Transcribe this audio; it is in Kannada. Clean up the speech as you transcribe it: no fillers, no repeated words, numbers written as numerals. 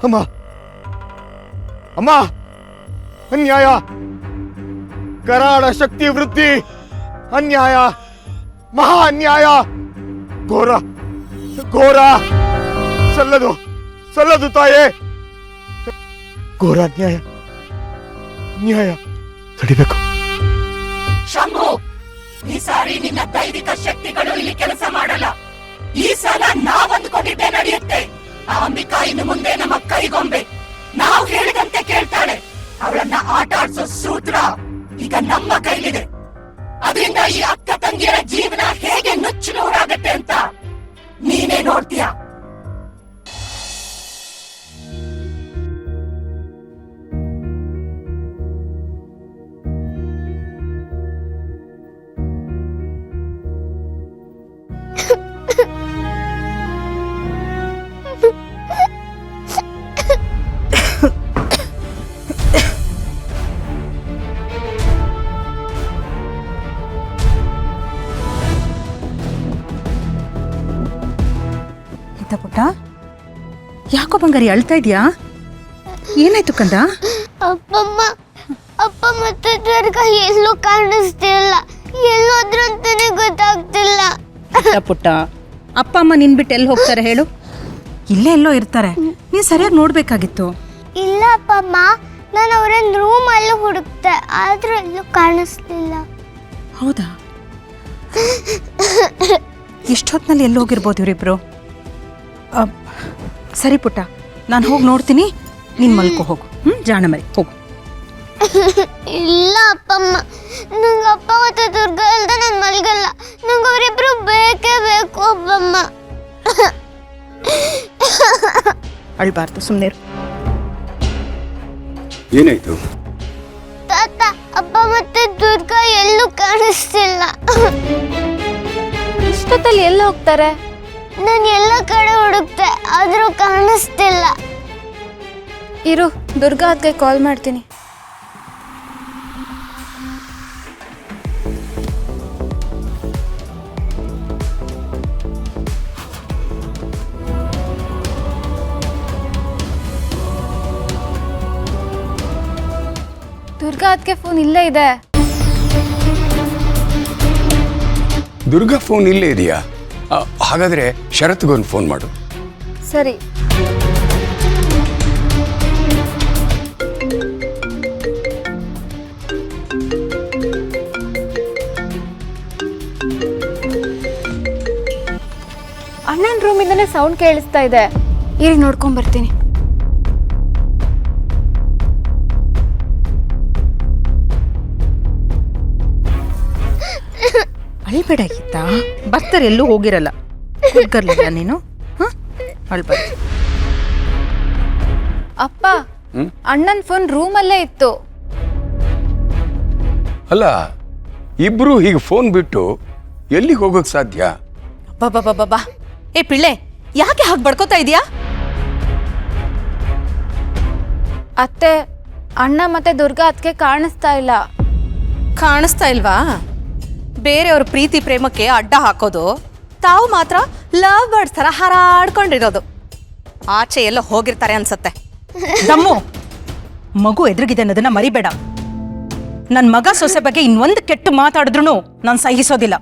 ಅಮ್ಮ ಅಮ್ಮ, ಅನ್ಯಾಯ, ಕರಾಳ ಶಕ್ತಿ ವೃತ್ತಿ, ಅನ್ಯಾಯ, ಮಹಾ ಅನ್ಯಾಯ, ಘೋರ ಘೋರ, ಸಲ್ಲದು ಸಲ್ಲದು ತಾಯೇ, ಘೋರ ಅನ್ಯಾಯ, ನ್ಯಾಯ ತಡಿಬೇಕು. ಶಂಭು, ಈ ಸಾರಿ ನಿನ್ನ ದೈವಿಕ ಶಕ್ತಿಗಳು ಇಲ್ಲಿ ಕೆಲಸ ಮಾಡಲ್ಲ. ಈ ಸಲ ನಾವಂದ್ಕೊಂಡಿದ್ದೆ ನಡೆಯುತ್ತೆ. ಆ ಅಂಬಿಕಾ ಇನ್ನು ಮುಂದೆ ನಮ್ಮ ಕೈಗೊಂಬೆ. ನಾವು ಹೇಳಿದಂತೆ ಕೇಳ್ತಾಳೆ. ಅವಳನ್ನ ಆಟ ಆಡ್ಸೋ ಸೂತ್ರ ಈಗ ನಮ್ಮ ಕೈಲಿದೆ. ಅದರಿಂದ ಈ ಅಕ್ಕ ತಂಗಿಯರ ಜೀವನ ಹೇಗೆ ನುಚ್ಚು ನೂರಾಗತ್ತೆ ಅಂತ ನೀನೇ ನೋಡ್ತೀಯ. ಪುಟ್ಟ, ಯಾಕೋ ಬಂಗಾರಿ ಅಳ್ತಾ ಇದೀಯಾ? ಏನಾಯ್ತು ಕಂದ? ಅಪ್ಪ ಮತ್ತೆ ದುರ್ಗ ಎಲ್ಲೂ ಕಾಣಿಸ್ತಿಲ್ಲ. ಎಲ್ಲೋದ್ರು ಅಂತಾನೆ ಗೊತ್ತಾಗ್ತಿಲ್ಲ. ಪುಟ್ಟ, ಅಪ್ಪ ಅಮ್ಮ ನಿನ್ ಬಿಟ್ಟು ಎಲ್ಲಿ ಹೋಗ್ತಾರೆ ಹೇಳು? ಇಲ್ಲೇ ಎಲ್ಲೋ ಇರ್ತಾರೆ. ನೀನ್ ಸರಿಯಾಗಿ ನೋಡ್ಬೇಕಾಗಿತ್ತು. ಇಲ್ಲ ಅಪ್ಪಮ್ಮ, ನಾನು ಅವ್ರನ್ನ ರೂಮ್ ಅಲ್ಲಿ ಹುಡುಕ್ತೆ, ಆದ್ರೂ ಎಲ್ಲೂ ಕಾಣಿಸ್ಲಿಲ್ಲ. ಹೌದಾ? ಇಷ್ಟೊತ್ನಲ್ಲಿ ಎಲ್ಲಿ ಹೋಗಿರ್ಬೋದು ಇವರಿಬ್ರು? ಸರಿ ಪುಟ್ಟ, ನಾನು ಹೋಗಿ ನೋಡ್ತೀನಿ, ನೀನು ಮಲ್ಕೋ ಹೋಗು. ಜಾಣ ಮರಿ ಹೋಗು. ಇಲ್ಲ ಅಪ್ಪಮ್ಮ, ನಂಗೆ ಅಪ್ಪ ಮತ್ತು ದುರ್ಗ ಇಲ್ದ ನಾನು ಮಲ್ಗಲ್ಲ. ನಂಗೆ ಅವರಿಬ್ರು ಬೇಕೇ ಬೇಕು ಅಪ್ಪಮ್ಮ. ಅಳ್ಬಾರ್ದು, ಸುಮ್ಮನೆ. ಏನಾಯ್ತು ತಾತ, ಅಪ್ಪ ಮತ್ತೆ ದುರ್ಗ ಎಲ್ಲೂ ಕಾಣಿಸ್ತಿಲ್ಲ. ಇಷ್ಟೊತ್ತಲ್ಲಿ ಎಲ್ಲ ಹೋಗ್ತಾರೆ? ನಾನು ಎಲ್ಲ ಕಡೆ ಹುಡುಕ್ತೆ, ಆದ್ರೂ ಕಾಣಿಸ್ತಿಲ್ಲ. ಇರು, ದುರ್ಗಾ ಅದ್ಗೆ ಕಾಲ್ ಮಾಡ್ತೀನಿ. ದುರ್ಗಾ ಅದ್ಗೆ ಫೋನ್ ಇಲ್ಲೇ ಇದೆ. ದುರ್ಗಾ ಫೋನ್ ಇಲ್ಲೇ ಇದೆಯಾ? ಹಾಗಾದ್ರೆ ಶರತ್ಗೊಂದು ಫೋನ್ ಮಾಡು. ಸರಿ. ಅಣ್ಣನ ರೂಮಿಂದನೇ ಸೌಂಡ್ ಕೇಳಿಸ್ತಾ ಇದೆ. ಇರಿ ನೋಡ್ಕೊಂಡ್ ಬರ್ತೀನಿ. ಅಳ್ಬೇಡ ಗೀತಾ, ಬರ್ತಾರೆ, ಎಲ್ಲೂ ಹೋಗಿರಲ್ಲ. ಕೂತ್ಕರ್ಲಿಲ್ಲ ನೀನು? ಅಳ್ಬಾರ್ದು. ಅಪ್ಪ, ಅಣ್ಣನ ಫೋನ್ ರೂಮಲ್ಲೇ ಇತ್ತು. ಅಲ್ಲ, ಇಬ್ರು ಹೀಗೆ ಫೋನ್ ಬಿಟ್ಟು ಎಲ್ಲಿಗೆ ಹೋಗೋಕ್ ಸಾಧ್ಯ? ಬಾಬಾ, ಏ ಪಿಳ್ಳೆ, ಯಾಕೆ ಹಾಗೆ ಬಡ್ಕೋತಾ ಇದೀಯಾ? ಅತ್ತೆ, ಅಣ್ಣ ಮತ್ತೆ ದುರ್ಗಾ ಅದಕ್ಕೆ ಕಾಣಿಸ್ತಾ ಇಲ್ಲ. ಕಾಣಿಸ್ತಾ ಇಲ್ವಾ? ಬೇರೆಯವ್ರ ಪ್ರೀತಿ ಪ್ರೇಮಕ್ಕೆ ಅಡ್ಡ ಹಾಕೋದು, ತಾವು ಮಾತ್ರ ಲವ್ ಬರ್ಡ್ಸ್ ಥರ ಹಾರಾಡ್ಕೊಂಡಿರೋದು. ಆಚೆ ಎಲ್ಲ ಹೋಗಿರ್ತಾರೆ ಅನ್ಸತ್ತೆ. ದಮ್ಮು, ಮಗು ಎದುರುಗಿದೆ ಅನ್ನೋದನ್ನ ಮರಿಬೇಡ. ನನ್ನ ಮಗ ಸೊಸೆ ಬಗ್ಗೆ ಇನ್ನೊಂದು ಕೆಟ್ಟು ಮಾತಾಡಿದ್ರು ನಾನು ಸಹಿಸೋದಿಲ್ಲ.